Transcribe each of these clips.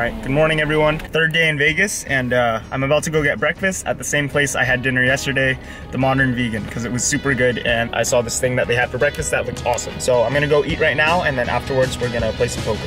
Alright, good morning everyone. Third day in Vegas, and I'm about to go get breakfast at the same place I had dinner yesterday, the Modern Vegan, because it was super good, and I saw this thing that they had for breakfast that looked awesome. So I'm gonna go eat right now, and then afterwards we're gonna play some poker.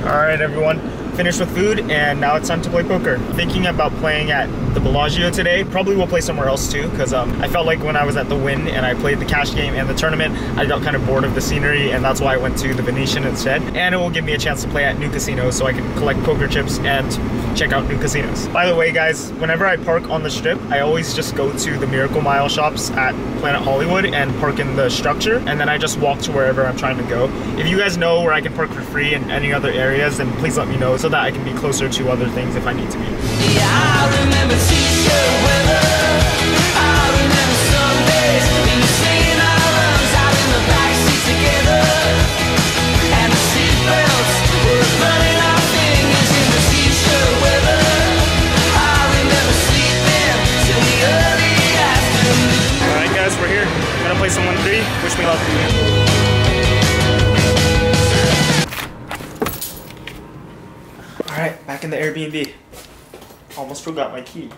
Alright everyone, finished with food and now it's time to play poker. Thinking about playing at the Bellagio today. Probably will play somewhere else too, because I felt like when I was at the Wynn and I played the cash game and the tournament, I got kind of bored of the scenery, and that's why I went to the Venetian instead. And it will give me a chance to play at new casinos so I can collect poker chips and check out new casinos. By the way guys, whenever I park on the strip, I always just go to the Miracle Mile shops at Planet Hollywood and park in the structure, and then I just walk to wherever I'm trying to go. If you guys know where I can park for free in any other areas, then please let me know so that I can be closer to other things if I need to be. Yeah, I remember t-shirt weather. I remember Sundays in the singing our lungs out in the backseat together, and the seatbelts were burning our fingers in the t-shirt weather. I remember sleeping till the early afternoon. Alright guys, we're here. I'm gonna play some 1-3. Wish me luck. Alright, back in the Airbnb. Almost forgot my key.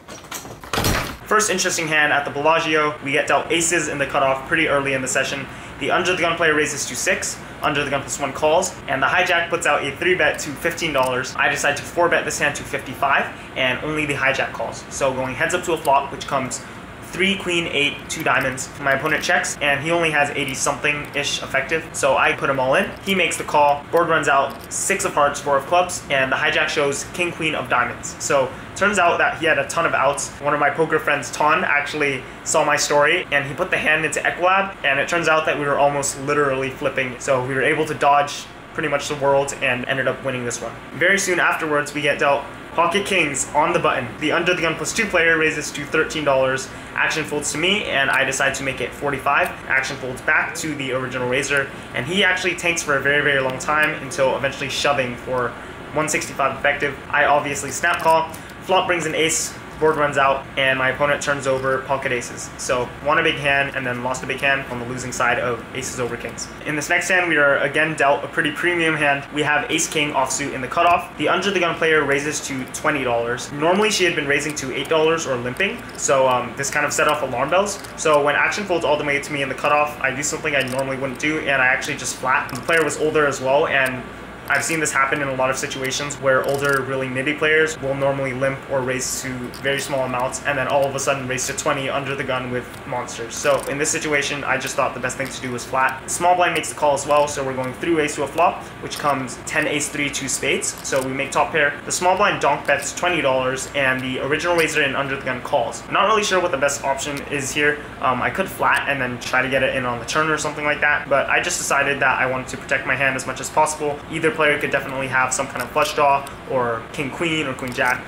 First interesting hand at the Bellagio. We get dealt aces in the cutoff pretty early in the session. The under the gun player raises to 6, under the gun +1 calls, and the hijack puts out a 3-bet to $15. I decide to 4-bet this hand to 55, and only the hijack calls. So going heads up to a flop, which comes 3, queen, 8, 2 diamonds. My opponent checks, and he only has 80-something-ish effective, so I put him all in. He makes the call, board runs out 6 of hearts, 4 of clubs, and the hijack shows king, queen of diamonds. So turns out that he had a ton of outs. One of my poker friends, Ton, actually saw my story, and he put the hand into Equilab, and it turns out that we were almost literally flipping, so we were able to dodge pretty much the world and ended up winning this one. Very soon afterwards, we get dealt pocket kings on the button. The under the gun +2 player raises to $13. Action folds to me, and I decide to make it 45. Action folds back to the original raiser, and he actually tanks for a very, very long time until eventually shoving for 165 effective. I obviously snap call. Flop brings an ace. Board runs out, and my opponent turns over pocket aces. So won a big hand and then lost a big hand on the losing side of aces over kings. In this next hand, we are again dealt a pretty premium hand. We have ace king offsuit in the cutoff. The under the gun player raises to $20. Normally she had been raising to $8 or limping, so this kind of set off alarm bells. So when action folds all the way to me in the cutoff, I do something I normally wouldn't do, and I actually just flat. The player was older as well, and I've seen this happen in a lot of situations where older, really nitty players will normally limp or raise to very small amounts and then all of a sudden raise to 20 under the gun with monsters. So in this situation, I just thought the best thing to do was flat. Small blind makes the call as well, so we're going through ace to a flop, which comes 10 ace 3 2 spades. So we make top pair. The small blind donk bets $20, and the original raiser in under the gun calls. I'm not really sure what the best option is here. I could flat and then try to get it in on the turn or something like that, but I just decided that I wanted to protect my hand as much as possible. Either player could definitely have some kind of flush draw or king queen or queen jack,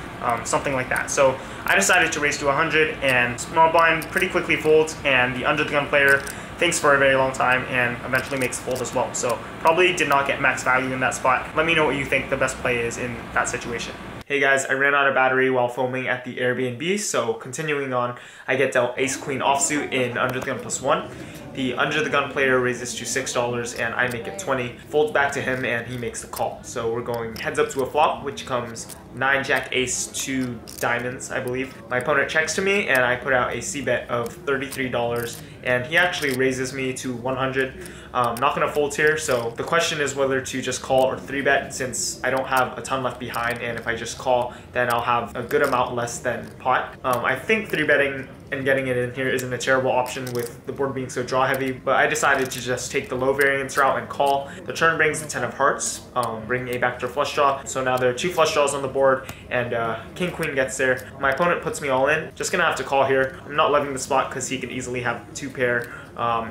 something like that. So I decided to raise to 100, and small blind pretty quickly folds, and the under the gun player thinks for a very long time and eventually makes the fold as well. So probably did not get max value in that spot. Let me know what you think the best play is in that situation. Hey guys, I ran out of battery while filming at the Airbnb, so continuing on, I get dealt ace queen offsuit in under the gun +1. The under the gun player raises to $6 and I make it 20. Folds back to him and he makes the call. So we're going heads up to a flop, which comes 9 jack ace 2 diamonds, I believe. My opponent checks to me and I put out a c-bet of $33, and he actually raises me to 100. Not gonna fold here, so the question is whether to just call or 3-bet, since I don't have a ton left behind, and if I just call, then I'll have a good amount less than pot. I think 3-betting and getting it in here isn't a terrible option with the board being so draw heavy, but I decided to just take the low variance route and call. The turn brings the 10 of hearts, bringing a backdoor flush draw. So now there are 2 flush draws on the board, and king queen gets there. My opponent puts me all in. Just gonna have to call here. I'm not loving the spot because he can easily have 2 pair,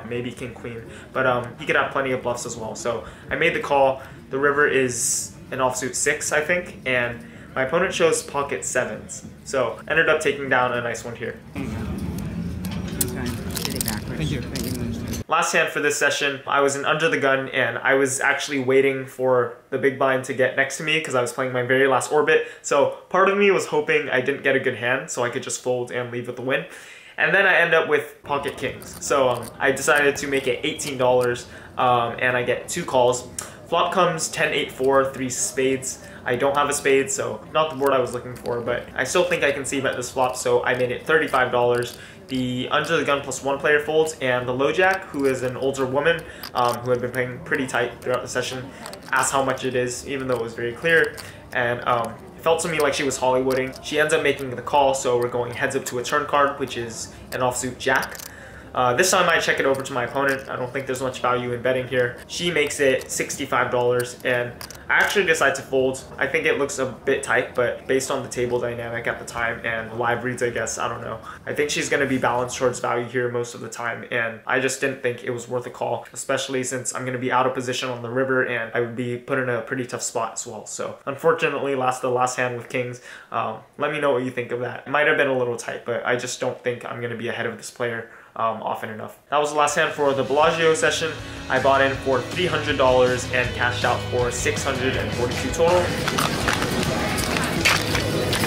maybe king queen, but he could have plenty of bluffs as well. So I made the call. The river is an offsuit 6, I think, and my opponent chose pocket 7s, so ended up taking down a nice one here. Thank you. Last hand for this session, I was in under the gun and I was actually waiting for the big blind to get next to me because I was playing my very last orbit. So part of me was hoping I didn't get a good hand so I could just fold and leave with the win. And then I end up with pocket kings. So I decided to make it $18 and I get 2 calls. Flop comes 10-8-4, 3 spades. I don't have a spade, so not the board I was looking for, but I still think I can see bet this flop, so I made it $35. The under the gun +1 player folds, and the low jack, who is an older woman who had been playing pretty tight throughout the session, asked how much it is, even though it was very clear, and it felt to me like she was Hollywooding. She ends up making the call, so we're going heads up to a turn card, which is an offsuit jack. This time I check it over to my opponent. I don't think there's much value in betting here. She makes it $65 and I actually decide to fold. I think it looks a bit tight, but based on the table dynamic at the time and live reads, I guess, I don't know. I think she's going to be balanced towards value here most of the time and I just didn't think it was worth a call, especially since I'm going to be out of position on the river and I would be put in a pretty tough spot as well. So unfortunately, the last hand with kings. Let me know what you think of that. It might have been a little tight, but I just don't think I'm going to be ahead of this player often enough. That was the last hand for the Bellagio session. I bought in for $300 and cashed out for $642 total.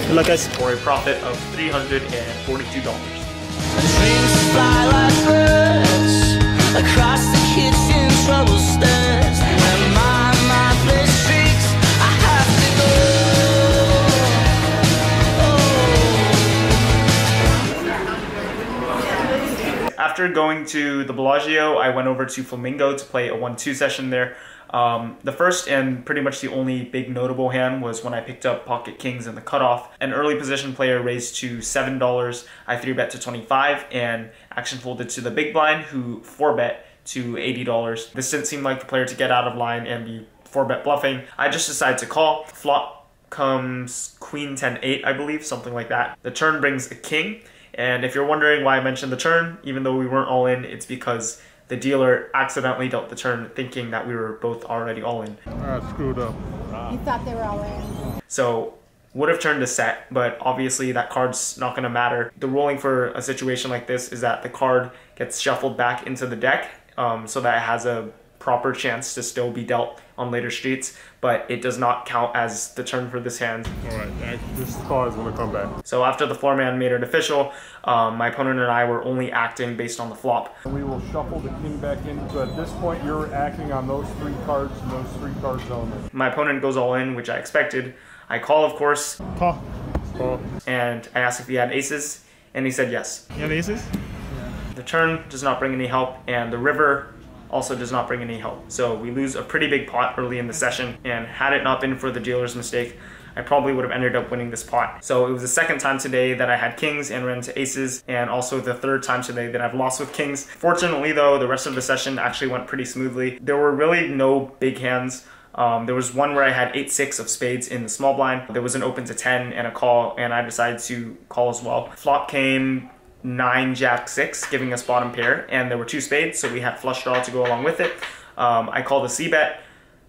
Good luck, guys. For a profit of $342. Dreams fly like birds across the kitchen trouble stirs. When my mind plays tricks, I have to go. After going to the Bellagio, I went over to Flamingo to play a 1-2 session there. The first and pretty much the only big notable hand was when I picked up pocket kings in the cutoff. An early position player raised to $7. I 3-bet to 25 and action folded to the big blind, who 4-bet to $80. This didn't seem like the player to get out of line and be 4-bet bluffing. I just decided to call. Flop comes queen 10-8, I believe, something like that. The turn brings a king. And if you're wondering why I mentioned the turn, even though we weren't all in, it's because the dealer accidentally dealt the turn thinking that we were both already all in. Screwed up. You thought they were all in. So would have turned a set, but obviously that card's not going to matter. The ruling for a situation like this is that the card gets shuffled back into the deck so that it has a proper chance to still be dealt on later streets, but it does not count as the turn for this hand. Alright, this card is going to come back. So after the floor man made it official, my opponent and I were only acting based on the flop. We will shuffle the king back in, so at this point you're acting on those 3 cards and those 3 cards only. My opponent goes all in, which I expected. I call, of course. Call. Call. And I asked if he had aces, and he said yes. You have aces? The turn does not bring any help, and the river also does not bring any help. So we lose a pretty big pot early in the session, and had it not been for the dealer's mistake, I probably would have ended up winning this pot. So it was the second time today that I had kings and ran into aces, and also the third time today that I've lost with kings. Fortunately though, the rest of the session actually went pretty smoothly. There were really no big hands. There was one where I had 8-6 of spades in the small blind. There was an open to 10 and a call, and I decided to call as well. Flop came 9-Jack-6, giving us bottom pair, and there were 2 spades, so we had flush draw to go along with it. I called a c-bet.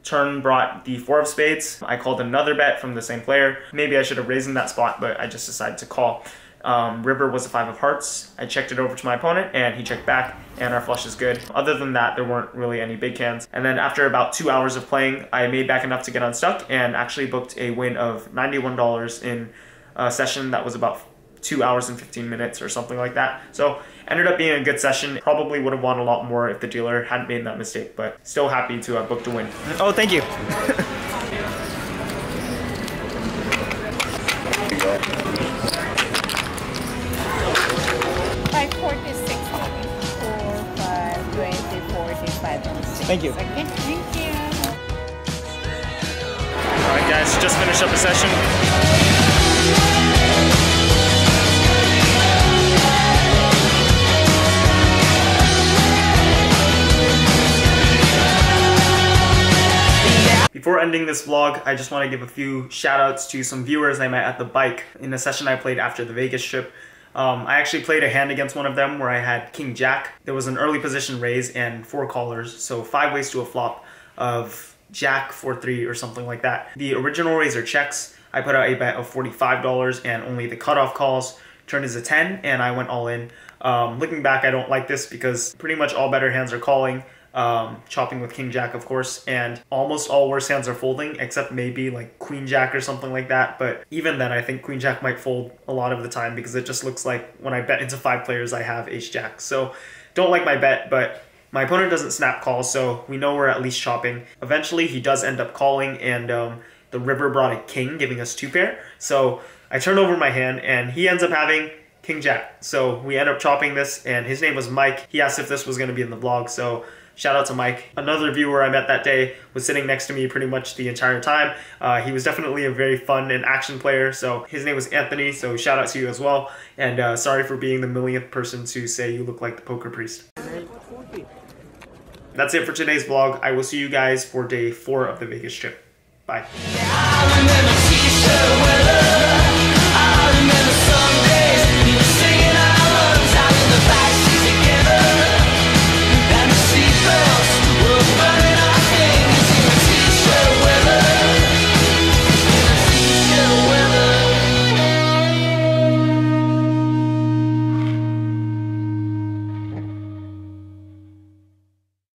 Turn brought the 4 of spades. I called another bet from the same player. Maybe I should have raised in that spot, but I just decided to call. River was a 5 of hearts. I checked it over to my opponent and he checked back, and our flush is good. Other than that, there weren't really any big hands. And then after about 2 hours of playing, I made back enough to get unstuck and actually booked a win of $91 in a session that was about 2 hours and 15 minutes or something like that. So ended up being a good session. Probably would have won a lot more if the dealer hadn't made that mistake, but still happy to have booked a win. Oh, thank you. Thank you. Okay, thank you. Alright guys, just finished up a session. Before ending this vlog, I just want to give a few shout outs to some viewers I met at the bike in the session I played after the Vegas trip. I actually played a hand against one of them where I had King Jack. There was an early position raise and 4 callers, so 5 ways to a flop of Jack 4-3 or something like that. The original raiser checks. I put out a bet of $45 and only the cutoff calls turned as a 10, and I went all in. Looking back, I don't like this because pretty much all better hands are calling, chopping with king jack, of course, and almost all worse hands are folding, except maybe like queen jack or something like that. But even then, I think queen jack might fold a lot of the time because it just looks like when I bet into 5 players, I have ace jack. So don't like my bet, but my opponent doesn't snap call, so we know we're at least chopping. Eventually, he does end up calling, and the river brought a king, giving us 2 pair. So I turn over my hand, and he ends up having king jack. So we end up chopping this, and his name was Mike. He asked if this was going to be in the vlog, so shout out to Mike. Another viewer I met that day was sitting next to me pretty much the entire time. He was definitely a very fun and action player, so his name was Anthony, so shout out to you as well. And sorry for being the millionth person to say you look like the poker priest. That's it for today's vlog. I will see you guys for day 4 of the Vegas trip. Bye. I remember t-shirt weather. I remember